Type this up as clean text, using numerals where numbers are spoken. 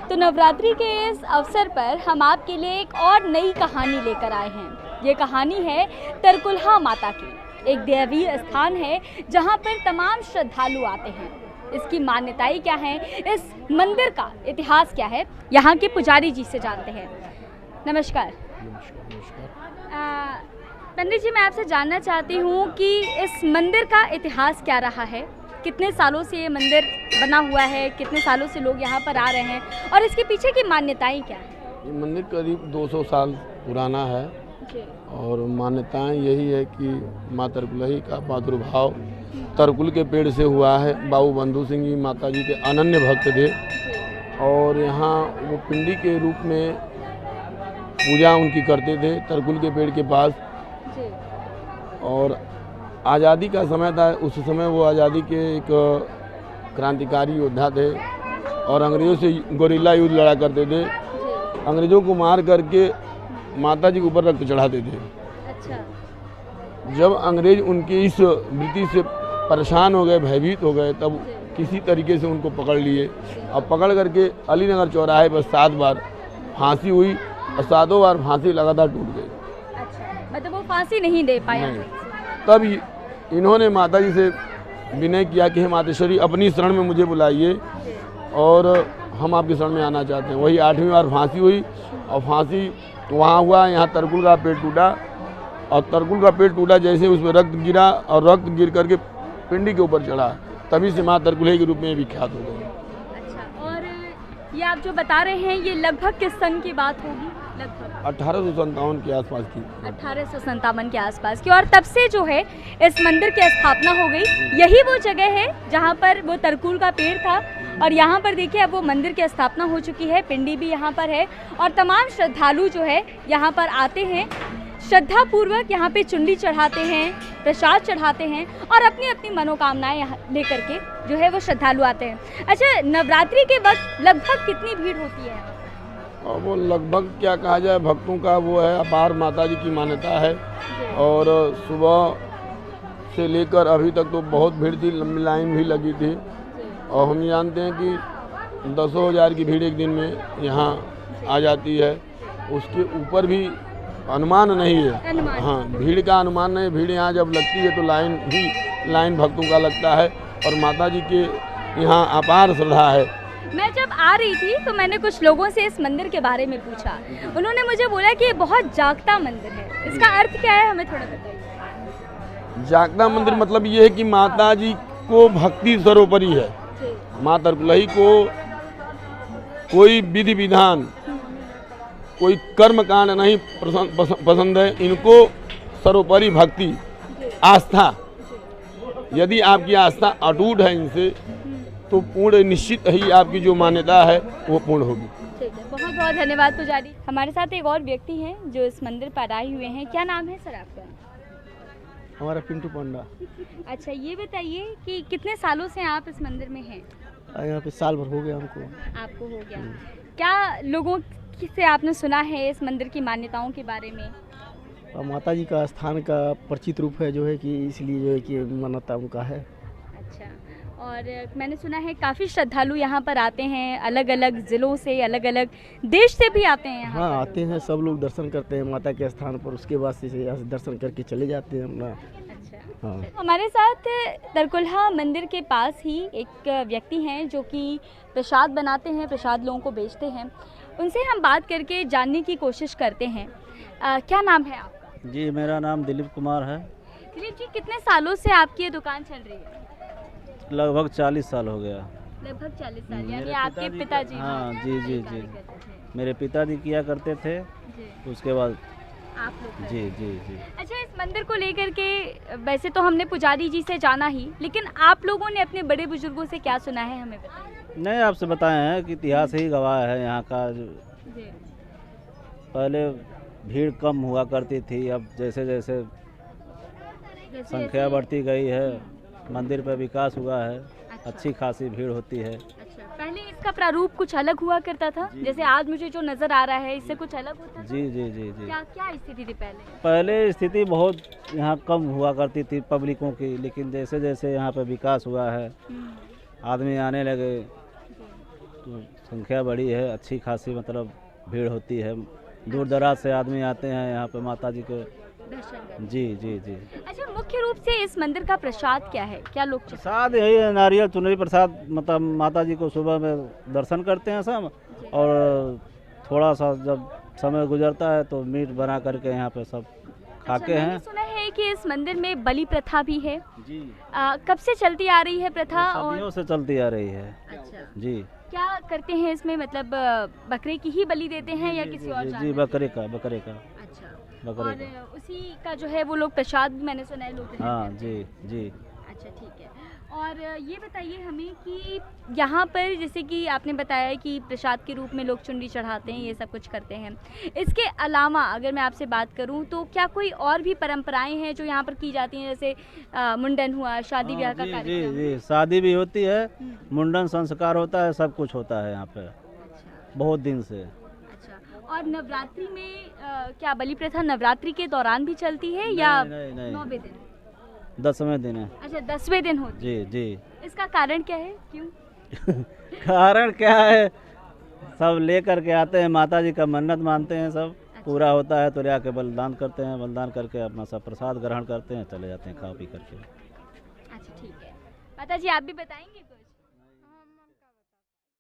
तो नवरात्रि के इस अवसर पर हम आपके लिए एक और नई कहानी लेकर आए हैं। ये कहानी है तरकुलहा माता की। एक दैवीय स्थान है जहाँ पर तमाम श्रद्धालु आते हैं। इसकी मान्यताएं क्या हैं, इस मंदिर का इतिहास क्या है, यहाँ के पुजारी जी से जानते हैं। नमस्कार। पंडित जी, मैं आपसे जानना चाहती हूँ कि इस मंदिर का इतिहास क्या रहा है, कितने सालों से ये मंदिर बना हुआ है, कितने सालों से लोग यहाँ पर आ रहे हैं और इसके पीछे की मान्यताएं क्या है? ये मंदिर करीब 200 साल पुराना है और मान्यताएं यही है कि माँ तरकुलही का प्रादुर्भाव तरकुल के पेड़ से हुआ है। बाबू बंधु सिंह जी माता जी के अनन्य भक्त थे और यहाँ वो पिंडी के रूप में पूजा उनकी करते थे तरकुल के पेड़ के पास। और आज़ादी का समय था, उस समय वो आज़ादी के एक क्रांतिकारी योद्धा थे और अंग्रेज़ों से गोरिल्ला युद्ध लड़ा करते थे। अंग्रेज़ों को मार करके माता जी के ऊपर रक्त चढ़ाते थे। अच्छा। जब अंग्रेज उनकी इस वृत्ति से परेशान हो गए, भयभीत हो गए, तब किसी तरीके से उनको पकड़ लिए और पकड़ करके अलीनगर चौराहे पर 7 बार फांसी हुई और 7 बार फांसी लगातार टूट गई। अच्छा, मतलब वो फांसी नहीं दे पाया। तब इन्होंने माता जी से विनय किया कि हे मातेश्वरी, अपनी शरण में मुझे बुलाइए और हम आपकी शरण में आना चाहते हैं। वही 8वीं बार फांसी हुई और फांसी वहाँ हुआ, यहाँ तरकुल का पेड़ टूटा और तरकुल का पेड़ टूटा जैसे उसमें रक्त गिरा और रक्त गिर करके पिंडी के ऊपर चढ़ा, तभी से माँ तरकुलही के रूप में विख्यात हो गई। अच्छा, और ये आप जो बता रहे हैं ये लगभग किस सन की बात होगी? लगभग 1857 के आसपास की। 1857 के आसपास की। और तब से जो है इस मंदिर की स्थापना हो गई। यही वो जगह है जहाँ पर वो तरकुल का पेड़ था और यहाँ पर देखिए अब वो मंदिर की स्थापना हो चुकी है। पिंडी भी यहाँ पर है और तमाम श्रद्धालु जो है यहाँ पर आते हैं, श्रद्धापूर्वक यहाँ पे चुंडी चढ़ाते हैं, प्रसाद चढ़ाते हैं और अपनी अपनी मनोकामनाएं यहाँ लेकर के जो है वो श्रद्धालु आते हैं। अच्छा, नवरात्रि के वक्त लगभग कितनी भीड़ होती है? और वो लगभग क्या कहा जाए, भक्तों का वो है, अपार माता जी की मान्यता है। और सुबह से लेकर अभी तक तो बहुत भीड़ थी, लंबी लाइन भी लगी थी और हम जानते हैं कि 10,000 की भीड़ एक दिन में यहाँ आ जाती है। उसके ऊपर भी अनुमान नहीं है। हाँ, भीड़ का अनुमान नहीं। भीड़ यहाँ जब लगती है तो लाइन भक्तों का लगता है और माता जी के यहाँ अपार श्रद्धा है। मैं जब आ रही थी तो मैंने कुछ लोगों से इस मंदिर के बारे में पूछा। उन्होंने मुझे बोला कि ये बहुत जागता मंदिर है। इसका अर्थ क्या है, हमें थोड़ा बताइए। जागता मंदिर मतलब ये है कि माता जी को भक्ति सर्वोपरि है। माँ तरकुलही को कोई विधि विधान, कोई कर्म कांड नहीं पसंद है। इनको सर्वोपरि भक्ति, आस्था। यदि आपकी आस्था अटूट है इनसे तो पूर्ण निश्चित ही आपकी जो मान्यता है वो पूर्ण होगी। ठीक है, बहुत बहुत धन्यवाद पुजारी। हमारे साथ एक और व्यक्ति हैं जो इस मंदिर पर आए हुए हैं। क्या नाम है सर आपका? हमारा पिंटू पांडा। अच्छा, ये बताइए कि कितने सालों से आप इस मंदिर में हैं? यहाँ पे साल भर हो गया हमको। आपको हो गया। क्या लोगों से आपने सुना है इस मंदिर की मान्यताओं के बारे में? माता जी का स्थान का परिचित रूप है जो है कि इसलिए जो है कि मान्यता उनका है। अच्छा, और मैंने सुना है काफ़ी श्रद्धालु यहाँ पर आते हैं, अलग अलग ज़िलों से, अलग अलग देश से भी आते हैं यहाँ। हाँ, आते हैं, सब लोग दर्शन करते हैं माता के स्थान पर, उसके बाद से यहाँ से दर्शन करके चले जाते हैं अपना। अच्छा। हाँ। हमारे साथ तरकुलहा मंदिर के पास ही एक व्यक्ति हैं जो कि प्रसाद बनाते हैं, प्रसाद लोगों को बेचते हैं। उनसे हम बात करके जानने की कोशिश करते हैं। क्या नाम है आपका? जी, मेरा नाम दिलीप कुमार है। दिलीप जी, कितने सालों से आपकी ये दुकान चल रही है? लगभग 40 साल हो गया। लगभग 40 साल, यानी मेरे आपके पिताजी? हाँ जी। मेरे पिताजी किया करते थे, उसके बाद आप लोग? जी। अच्छा, इस मंदिर को लेकर के वैसे तो हमने पुजारी जी से जाना ही, लेकिन आप लोगों ने अपने बड़े बुजुर्गों से क्या सुना है, हमें बताइए। नहीं, आपसे बताए हैं कि इतिहास ही गवाह है यहाँ का। पहले भीड़ कम हुआ करती थी, अब जैसे जैसे संख्या बढ़ती गई है, मंदिर पर विकास हुआ है। अच्छा। अच्छी खासी भीड़ होती है। अच्छा, पहले इसका प्रारूप कुछ अलग हुआ करता था, जैसे आज मुझे जो नजर आ रहा है इससे कुछ अलग होता था? जी। क्या स्थिति थी पहले? पहले स्थिति बहुत यहाँ कम हुआ करती थी पब्लिकों की, लेकिन जैसे जैसे यहाँ पे विकास हुआ है, आदमी आने लगे तो संख्या बड़ी है, अच्छी खासी मतलब भीड़ होती है। दूर दराज से आदमी आते हैं यहाँ पे माता जी के दर्शन करने। जी जी जी। अच्छा, मुख्य रूप से इस मंदिर का प्रसाद क्या है, क्या लोग प्रसाद यही है, नारियल चुनरी प्रसाद। मतलब माता जी को सुबह में दर्शन करते हैं सब, और थोड़ा सा जब समय गुजरता है तो मीट बना करके यहाँ पे सब खाके मैंने हैं। सुना है कि इस मंदिर में बलि प्रथा भी है। जी, कब से चलती आ रही है प्रथा? सदियों से चलती आ रही है। अच्छा, जी क्या करते हैं इसमें, मतलब बकरे की ही बलि देते हैं या किसी और जी, जानवर की? बकरे का अच्छा, बकरे और का। उसी का जो है वो लोग प्रसाद भी मैंने सुना है लोग ग्रहण हाँ करते जी हैं। जी। अच्छा, ठीक है। और ये बताइए हमें कि यहाँ पर जैसे कि आपने बताया कि प्रसाद के रूप में लोग चुनरी चढ़ाते हैं, ये सब कुछ करते हैं। इसके अलावा अगर मैं आपसे बात करूँ तो क्या कोई और भी परंपराएं हैं जो यहाँ पर की जाती हैं, जैसे मुंडन हुआ, शादी ब्याह का जी जी कार्यक्रम? जी, शादी भी होती है, मुंडन संस्कार होता है, सब कुछ होता है यहाँ पे अच्छा, बहुत दिन से। अच्छा। और नवरात्रि में क्या बलि प्रथा नवरात्रि के दौरान भी चलती है या नहीं, नहीं। 9वें दिन? 10वें दिन है। अच्छा, 10वें दिन होती जी जी। है। इसका कारण क्या है, क्यों? कारण क्या है, सब लेकर के आते हैं, माता जी का मन्नत मानते हैं, सब पूरा होता है तो ले आके बलिदान करते हैं, बलिदान करके अपना सब प्रसाद ग्रहण करते हैं, चले जाते हैं खा पी करके। अच्छा, ठीक है। माता जी, आप भी बताएंगे कुछ?